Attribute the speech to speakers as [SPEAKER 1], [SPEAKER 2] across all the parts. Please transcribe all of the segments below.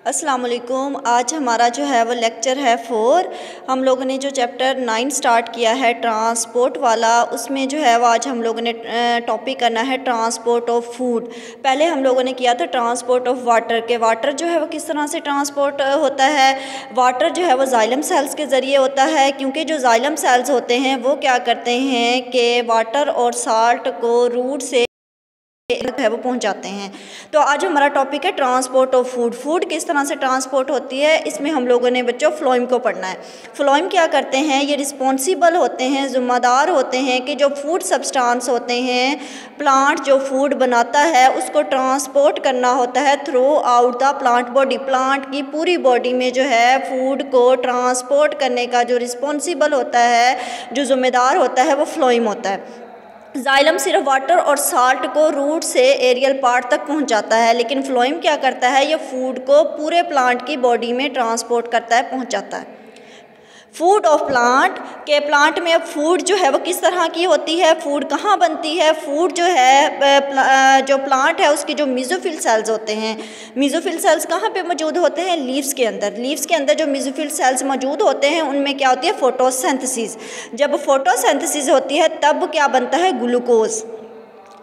[SPEAKER 1] अस्सलाम वालेकुम। आज हमारा जो है वो लेक्चर है 4। हम लोगों ने जो चैप्टर 9 स्टार्ट किया है ट्रांसपोर्ट वाला, उसमें जो है वो आज हम लोगों ने टॉपिक करना है ट्रांसपोर्ट ऑफ फूड। पहले हम लोगों ने किया था ट्रांसपोर्ट ऑफ वाटर के वाटर जो है वो किस तरह से ट्रांसपोर्ट होता है। वाटर जो है वो जाइलम सेल्स के ज़रिए होता है, क्योंकि जो जाइलम सेल्स होते हैं वो क्या करते हैं कि वाटर और साल्ट को रूट से है वो पहुंचाते हैं। तो आज हमारा टॉपिक है ट्रांसपोर्ट ऑफ फूड। फूड किस तरह से ट्रांसपोर्ट होती है, इसमें हम लोगों ने बच्चों फ्लोएम को पढ़ना है। फ्लोएम क्या करते हैं, ये रिस्पॉन्सिबल होते हैं, ज़िम्मेदार होते हैं कि जो फूड सब्सटेंस होते हैं, प्लांट जो फूड बनाता है उसको ट्रांसपोर्ट करना होता है through out the plant body. Plant की पूरी बॉडी में जो है फूड को ट्रांसपोर्ट करने का जो रिस्पॉन्सिबल होता है, जो ज़िम्मेदार होता है, वो फ्लोएम होता है। जाइलम सिर्फ वाटर और साल्ट को रूट से एरियल पार्ट तक पहुंचाता है, लेकिन फ्लोएम क्या करता है, ये फूड को पूरे प्लांट की बॉडी में ट्रांसपोर्ट करता है, पहुंचाता है। फूड ऑफ प्लांट के प्लांट में अब फूड जो है वो किस तरह की होती है, फूड कहाँ बनती है। फूड जो है जो प्लांट है उसके जो मेसोफिल सेल्स होते हैं, मेसोफिल सेल्स कहाँ पे मौजूद होते हैं, लीव्स के अंदर। लीव्स के अंदर जो मेसोफिल सेल्स मौजूद होते हैं उनमें क्या होती है, फोटोसिंथेसिस। जब फोटोसिंथेसिस होती है तब क्या बनता है, ग्लूकोज।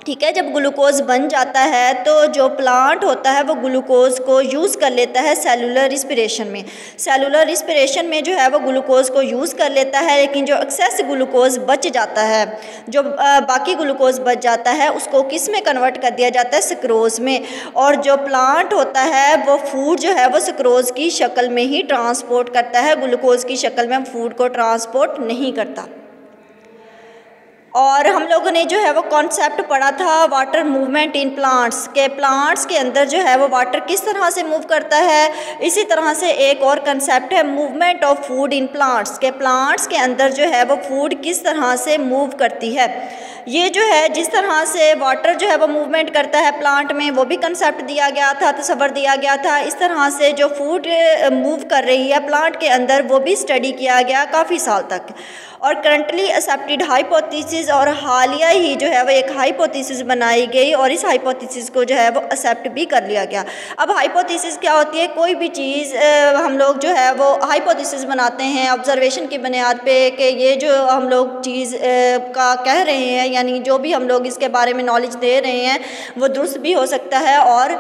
[SPEAKER 1] ठीक है, जब ग्लूकोज बन जाता है तो जो प्लांट होता है वो ग्लूकोज को यूज़ कर लेता है सेलुलर रिस्पिरेशन में। सेलुलर रिस्पिरेशन में जो है वो ग्लूकोज को यूज़ कर लेता है, लेकिन जो एक्सेस ग्लूकोज बच जाता है, जो बाकी ग्लूकोज बच जाता है, उसको किस में कन्वर्ट कर दिया जाता है, सक्रोज में। और जो प्लांट होता है वो फूड जो है वो सक्रोज की शक्ल में ही ट्रांसपोर्ट करता है, ग्लूकोज की शक्ल में फूड को ट्रांसपोर्ट नहीं करता। और हम लोगों ने जो है वो कॉन्सेप्ट पढ़ा था वाटर मूवमेंट इन प्लांट्स के। प्लांट्स के अंदर जो है वो वाटर किस तरह से मूव करता है। इसी तरह से एक और कंसेप्ट है movement of food in plants के। प्लांट्स के अंदर जो है वो फूड किस तरह से मूव करती है। ये जो है जिस तरह से वाटर जो है वो मूवमेंट करता है प्लांट में, वो भी कंसेप्ट दिया गया था, तस्वर दिया गया था। इस तरह से जो फूड मूव कर रही है प्लांट के अंदर, वो भी स्टडी किया गया काफ़ी साल तक। और करंटली एक्सेप्टेड हाइपोथेसिस, और हालिया ही जो है वो एक हाइपोथेसिस बनाई गई और इस हाइपोथेसिस को जो है वो एक्सेप्ट भी कर लिया गया। अब हाइपोथेसिस क्या होती है, कोई भी चीज़ हम लोग जो है वो हाइपोथेसिस बनाते हैं ऑब्जर्वेशन की बुनियाद पे कि ये जो हम लोग चीज़ का कह रहे हैं, यानी जो भी हम लोग इसके बारे में नॉलेज दे रहे हैं वो दुरुस्त भी हो सकता है और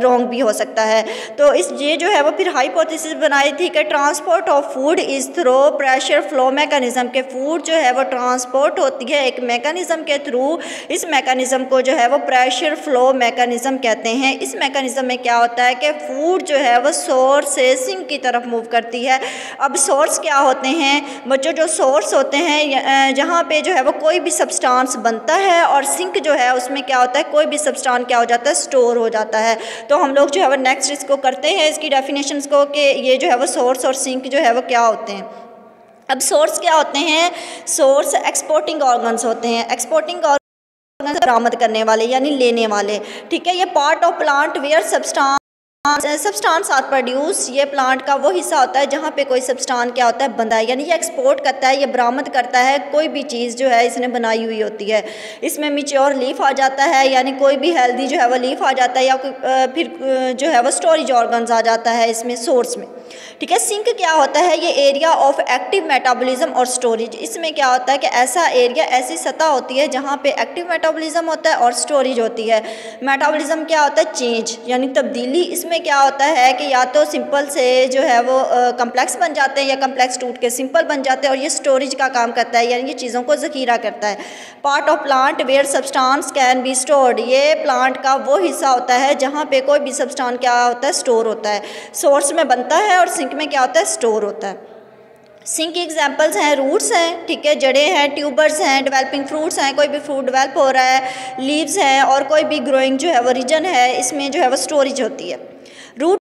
[SPEAKER 1] रॉन्ग भी हो सकता है। तो ये जो है वो फिर हाइपोथेसिस बनाई थी कि transport of food is through pressure flow mechanism के। फूड जो है वो ट्रांसपोर्ट होती है एक मैकेनिज्म के थ्रू। इस मैकेनिज्म को जो है वो प्रेशर फ्लो मैकेनिज्म कहते हैं। इस मैकेनिज्म में क्या होता है कि फूड जो है वो सोर्स से सिंक की तरफ मूव करती है। अब सोर्स क्या होते हैं बच्चों, जो सोर्स होते हैं जहाँ पे जो है वो कोई भी सब्सटेंस बनता है, और सिंक जो है उसमें क्या होता है, कोई भी सब्सटेंस क्या हो जाता है, स्टोर हो जाता है। तो हम लोग जो है वो नेक्स्ट इसको करते हैं, इसकी डेफिनेशंस को, कि ये जो है वो सोर्स और सिंक जो है वो क्या होते हैं। अब सोर्स क्या होते हैं, सोर्स एक्सपोर्टिंग ऑर्गन्स होते हैं। एक्सपोर्टिंग ऑर्गन्स बरामद करने वाले यानी लेने वाले। ठीक है, ये part of plant where substance are produce. ये प्लांट का वो हिस्सा होता है जहाँ पे कोई सब्सटेंस क्या होता है, बंधा है, यानी ये एक्सपोर्ट करता है, ये बरामद करता है कोई भी चीज़ जो है इसने बनाई हुई होती है। इसमें मैच्योर लीफ आ जाता है, यानी कोई भी हेल्दी जो है वो लीफ आ जाता है, या फिर जो है वो स्टोरेज ऑर्गन्स आ जाता है इसमें सोर्स में। ठीक है, सिंक क्या होता है, ये एरिया ऑफ एक्टिव मेटाबॉलिज्म और स्टोरेज। इसमें क्या होता है कि ऐसा एरिया, ऐसी सतह होती है जहाँ पे एक्टिव मेटाबॉलिज्म होता है और स्टोरेज होती है। मेटाबॉलिज्म क्या होता है, चेंज यानी तब्दीली। इसमें क्या होता है कि या तो सिंपल से जो है वो कम्प्लेक्स बन जाते हैं, या कम्प्लेक्स टूट के सिंपल बन जाते हैं, और ये स्टोरेज का काम करता है, यानी ये चीज़ों को ज़ख़ीरा करता है। Part of plant where substance can be stored. ये प्लांट का वो हिस्सा होता है जहाँ पे कोई भी सब्सटेंस क्या होता है, स्टोर होता है। सोर्स में बनता है और सिंक में क्या होता है, स्टोर होता है। सिंक की एग्जांपल्स हैं, रूट्स हैं, ठीक है, जड़ें हैं, ट्यूबर्स हैं, डेवलपिंग फ्रूट्स हैं, कोई भी फ्रूट डेवलप हो रहा है, लीव्स हैं, और कोई भी ग्रोइंग जो है वो रीजन है, इसमें जो है वो स्टोरेज होती है। रूट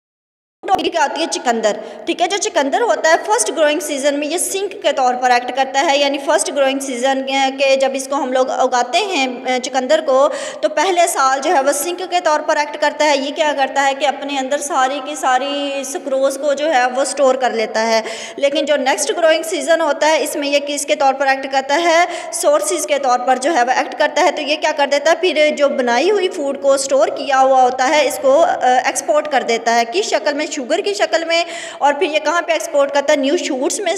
[SPEAKER 1] क्या होती है, चिकंदर। ठीक है, जो चिकंदर होता है फर्स्ट ग्रोइंग सीजन में ये सिंक के तौर पर एक्ट करता है, यानी फर्स्ट ग्रोइंग सीजन के जब इसको हम लोग उगाते हैं चिकंदर को, तो पहले साल जो है वो सिंक के तौर पर एक्ट करता है। ये क्या करता है कि अपने अंदर सारी की सारी सुक्रोज को जो है वो स्टोर कर लेता है। लेकिन जो नेक्स्ट ग्रोइंग सीजन होता है इसमें ये किसके तौर पर एक्ट करता है, सोर्सेज के तौर पर जो है वो एक्ट करता है। तो ये क्या कर देता है, फिर जो बनाई हुई फूड को स्टोर किया हुआ होता है इसको एक्सपोर्ट कर देता है, किस शक्ल में, शुगर की शक्ल में, और फिर ये कहाँ पे एक्सपोर्ट करता है, न्यू शूट्स में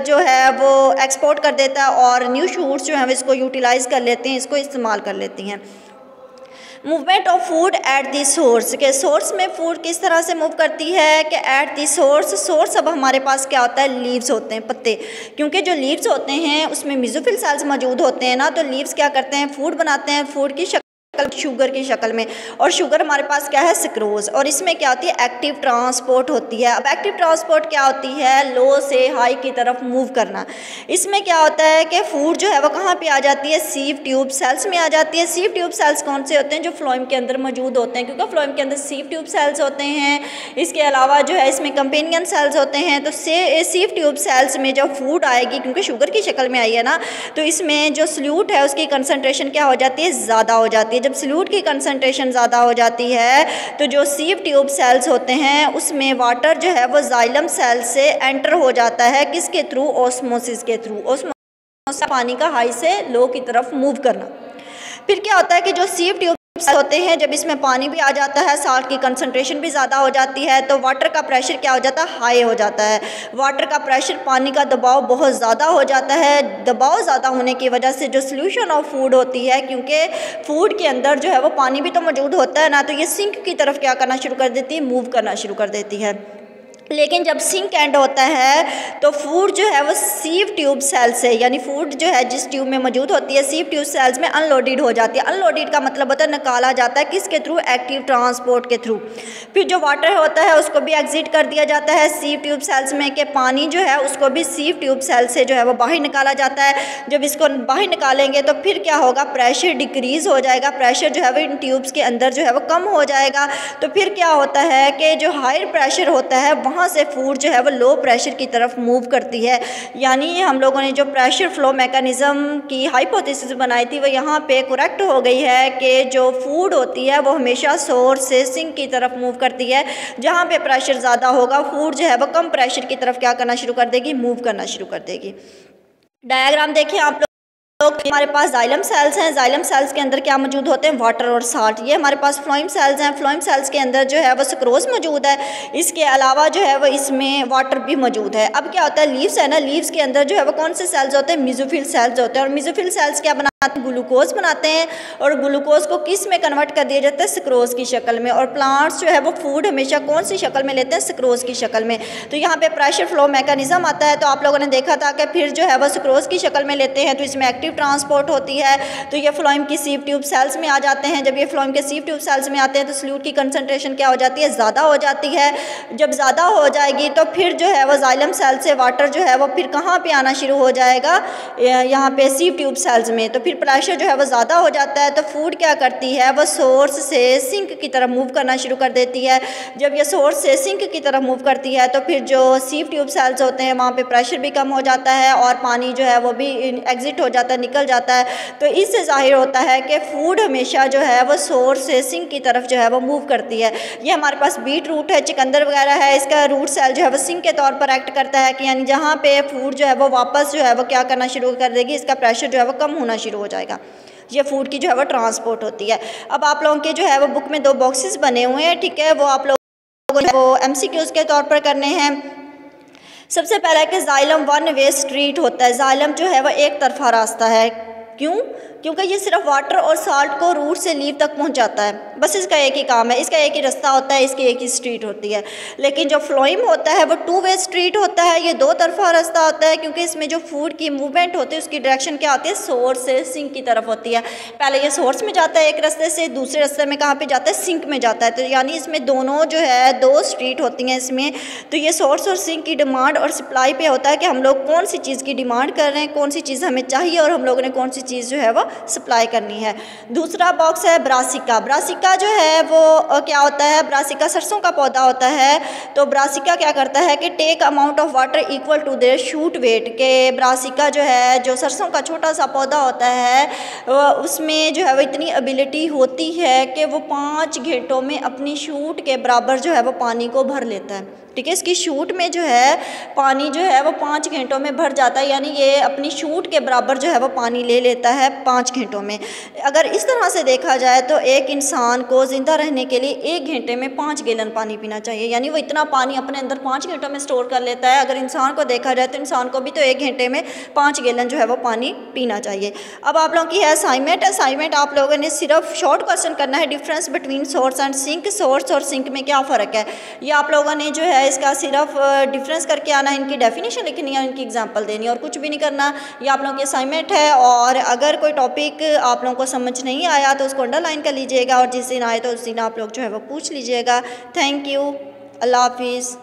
[SPEAKER 1] जो है वो एक्सपोर्ट कर देता है, और न्यू शूट्स जो है इसको यूटिलाइज़ कर लेते हैं, इसको इस्तेमाल कर लेती हैं। Movement of food at the source, के सोर्स में फूड किस तरह से मूव करती है कि एट दी सोर्स अब हमारे पास क्या होता है, लीव्स होते हैं, पत्ते, क्योंकि जो लीव्स होते हैं उसमें मेसोफिल सेल्स मौजूद होते हैं ना, तो लीव्स क्या करते हैं, फूड बनाते हैं, फूड की शुगर की शक्ल में, और शुगर हमारे पास क्या है, सुक्रोज, और इसमें क्या होती है, एक्टिव ट्रांसपोर्ट होती है। अब एक्टिव ट्रांसपोर्ट क्या होती है, लो से हाई की तरफ मूव करना। इसमें क्या होता है कि फूड जो है वो कहाँ पे आ जाती है, सीव ट्यूब सेल्स में आ जाती है। सीव ट्यूब सेल्स कौन से होते हैं, जो फ्लोएम के अंदर मौजूद होते हैं, क्योंकि फ्लोएम के अंदर सीव ट्यूब सेल्स होते हैं। इसके अलावा जो है इसमें कंपेनियन सेल्स होते हैं। तो सीव ट्यूब सेल्स में जब फूड आएगी, क्योंकि शुगर की शक्ल में आई है ना, तो इसमें जो सल्यूट है उसकी कंसनट्रेशन क्या हो जाती है, ज़्यादा हो जाती है। जब सल्यूट की कंसंट्रेशन ज़्यादा हो जाती है तो जो सीव ट्यूब सेल्स होते हैं उसमें वाटर जो है वो जाइलम सेल से एंटर हो जाता है, किसके थ्रू, ऑस्मोसिस के थ्रू। ऑस्मोसिस पानी का हाई से लो की तरफ मूव करना। फिर क्या होता है कि जो सीव ट्यूब होते हैं, जब इसमें पानी भी आ जाता है, साल्ट की कंसंट्रेशन भी ज़्यादा हो जाती है, तो वाटर का प्रेशर क्या हो जाता है, हाई हो जाता है। वाटर का प्रेशर, पानी का दबाव बहुत ज़्यादा हो जाता है। दबाव ज़्यादा होने की वजह से जो सोल्यूशन ऑफ फूड होती है, क्योंकि फूड के अंदर जो है वो पानी भी तो मौजूद होता है ना, तो ये सिंक की तरफ क्या करना शुरू कर देती है, मूव करना शुरू कर देती है। लेकिन जब सिंक एंड होता है तो फूड जो है वो सीव ट्यूब सेल से, यानी फूड जो है जिस ट्यूब में मौजूद होती है, सीव ट्यूब सेल्स में अनलोडेड हो जाती है। अनलोडेड का मतलब होता है निकाला जाता है, किसके थ्रू, एक्टिव ट्रांसपोर्ट के थ्रू। फिर जो वाटर होता है उसको भी एग्जिट कर दिया जाता है सीव ट्यूब सेल्स में, के पानी जो है उसको भी सीव ट्यूब सेल से जो है वो बाहर निकाला जाता है। जब इसको बाहर निकालेंगे तो फिर क्या होगा, प्रेशर डिक्रीज़ हो जाएगा, प्रेशर जो है वो इन ट्यूब्स के अंदर जो है वो कम हो जाएगा। तो फिर क्या होता है कि जो हायर प्रेशर होता है वहाँ से फूड जो है वो लो प्रेशर की तरफ मूव करती है। यानी हम लोगों ने जो प्रेशर फ्लो मैकेनिज़्म की हाइपोथेसिस बनाई थी वो यहाँ पे करेक्ट हो गई है कि जो फूड होती है वो हमेशा सोर्स से सिंक की तरफ मूव करती है। जहाँ पे प्रेशर ज़्यादा होगा फूड जो है वो कम प्रेशर की तरफ क्या करना शुरू कर देगी, मूव करना शुरू कर देगी। डायग्राम देखिए आप लोग, हमारे पास जाइलम सेल्स हैं। जाइलम सेल्स के अंदर क्या मौजूद होते हैं, वाटर और साल्ट। ये हमारे पास फ्लोएम सेल्स हैं। फ्लोएम सेल्स के अंदर जो है वो सुक्रोज मौजूद है। इसके अलावा जो है वो इसमें वाटर भी मौजूद है। अब क्या होता है, लीव्स है ना, लीव्स के अंदर जो है वो कौन से सेल्स होते हैं, मेसोफिल सेल्स होते हैं। और मेसोफिल सेल्स क्या बनाते हैं, ग्लूकोज बनाते हैं, और ग्लूकोज को किस में कन्वर्ट कर दिया जाता है, सुक्रोज की शक्ल में। और प्लांट्स जो है वो फूड हमेशा कौन सी शक्ल में लेते हैं, सुक्रोज की शक्ल में। तो यहाँ पे प्रेशर फ्लो मैकेनिज्म आता है। तो आप लोगों ने देखा था कि फिर जो है वो सुक्रोज की शक्ल में लेते हैं तो इसमें एक्टिव ट्रांसपोर्ट होती है। तो ये फ्लोएम की सीव ट्यूब सेल्स में आ जाते हैं। जब ये फ्लोएम के सीव ट्यूब सेल्स में आते हैं तो सल्यूट की कंसंट्रेशन क्या हो जाती है, ज़्यादा हो जाती है। जब ज़्यादा हो जाएगी तो फिर जो है वो जाइलम सेल से वाटर जो है वो फिर कहाँ पे आना शुरू हो जाएगा, यहाँ पे सीव ट्यूब सेल्स में। तो फिर प्रेशर जो है वो ज़्यादा हो जाता है। तो फूड क्या करती है, वो सोर्स से सिंक की तरफ मूव करना शुरू कर देती है। जब ये सोर्स से सिंक की तरफ मूव करती है तो फिर जो सीव ट्यूब सेल्स होते हैं वहाँ पे प्रेशर भी कम हो जाता है और पानी जो है वो भी एग्जिट हो जाता है, निकल जाता है। तो इससे जाहिर होता है कि फूड हमेशा जो है वो सोर्स से सिंक की तरफ जो है वो मूव करती है। ये हमारे पास बीट रूट है, चुकंदर वगैरह है, इसका रूट सेल जो है वो सिंक के तौर पर एक्ट करता है कि यानी जहाँ पे फूड जो है वो वापस जो है वो क्या करना शुरू कर देगी, इसका प्रेशर जो है वो कम होना शुरू हो जाएगा। ये फूड की जो है वो ट्रांसपोर्ट होती है। अब आप लोगों के जो है वो बुक में 2 बॉक्सेस बने हुए हैं, ठीक है, वो आप लोगों ने वो MCQs के तौर पर करने हैं। सबसे पहला है कि जाइलम वन वे स्ट्रीट होता है। जाइलम जो है वो एक तरफा रास्ता है। क्यों? क्योंकि ये सिर्फ वाटर और साल्ट को रूट से लीव तक पहुंचाता है, बस इसका एक ही काम है, इसका एक ही रास्ता होता है, इसकी एक ही स्ट्रीट होती है। लेकिन जो फ्लोएम होता है वो 2 वे स्ट्रीट होता है, ये 2 तरफा रास्ता होता है, क्योंकि इसमें जो फूड की मूवमेंट होती है उसकी डायरेक्शन क्या होती है, सोर्स से सिंक की तरफ होती है। पहले ये सोर्स में जाता है एक रास्ते से, दूसरे रास्ते में कहाँ पर जाता है, सिंक में जाता है। तो यानी इसमें दोनों जो है 2 स्ट्रीट होती हैं इसमें। तो ये सोर्स और सिंक की डिमांड और सप्लाई पे होता है कि हम लोग कौन सी चीज़ की डिमांड कर रहे हैं, कौन सी चीज़ हमें चाहिए और हम लोगों ने कौन सी चीज़ जो है वो सप्लाई करनी है। दूसरा बॉक्स है ब्रासिका। ब्रासिका जो है वो क्या होता है, ब्रासिका सरसों का पौधा होता है। तो ब्रासिका क्या करता है कि take amount of water equal to their shoot weight, के ब्रासिका जो है, जो सरसों का छोटा सा पौधा होता है, उसमें जो है वो इतनी एबिलिटी होती है कि वो 5 घंटों में अपनी शूट के बराबर जो है वो पानी को भर लेता है। ठीक है, इसकी शूट में जो है पानी जो है वो 5 घंटों में भर जाता है, यानी ये अपनी शूट के बराबर जो है वो पानी ले लेता लेता है 5 घंटों में। अगर इस तरह से देखा जाए तो एक इंसान को ज़िंदा रहने के लिए 1 घंटे में 5 गैलन पानी पीना चाहिए, यानी वो इतना पानी अपने अंदर 5 घंटों में स्टोर कर लेता है। अगर इंसान को देखा जाए तो इंसान को भी तो 1 घंटे में 5 गैलन जो है वो पानी पीना चाहिए। अब आप लोगों की है असाइनमेंट आप लोगों ने सिर्फ शॉर्ट क्वेश्चन करना है, difference between source and sink, source और सिंक में क्या फ़र्क है, ये आप लोगों ने जो है इसका सिर्फ डिफरेंस करके आना है, इनकी डेफिनेशन लिखनी है, इनकी एग्जांपल देनी है और कुछ भी नहीं करना। ये आप लोगों की असाइनमेंट है। और अगर कोई टॉपिक आप लोगों को समझ नहीं आया तो उसको अंडरलाइन कर लीजिएगा और जिस दिन आए तो उस दिन आप लोग जो है वो पूछ लीजिएगा। थैंक यू, अल्लाह हाफिज़।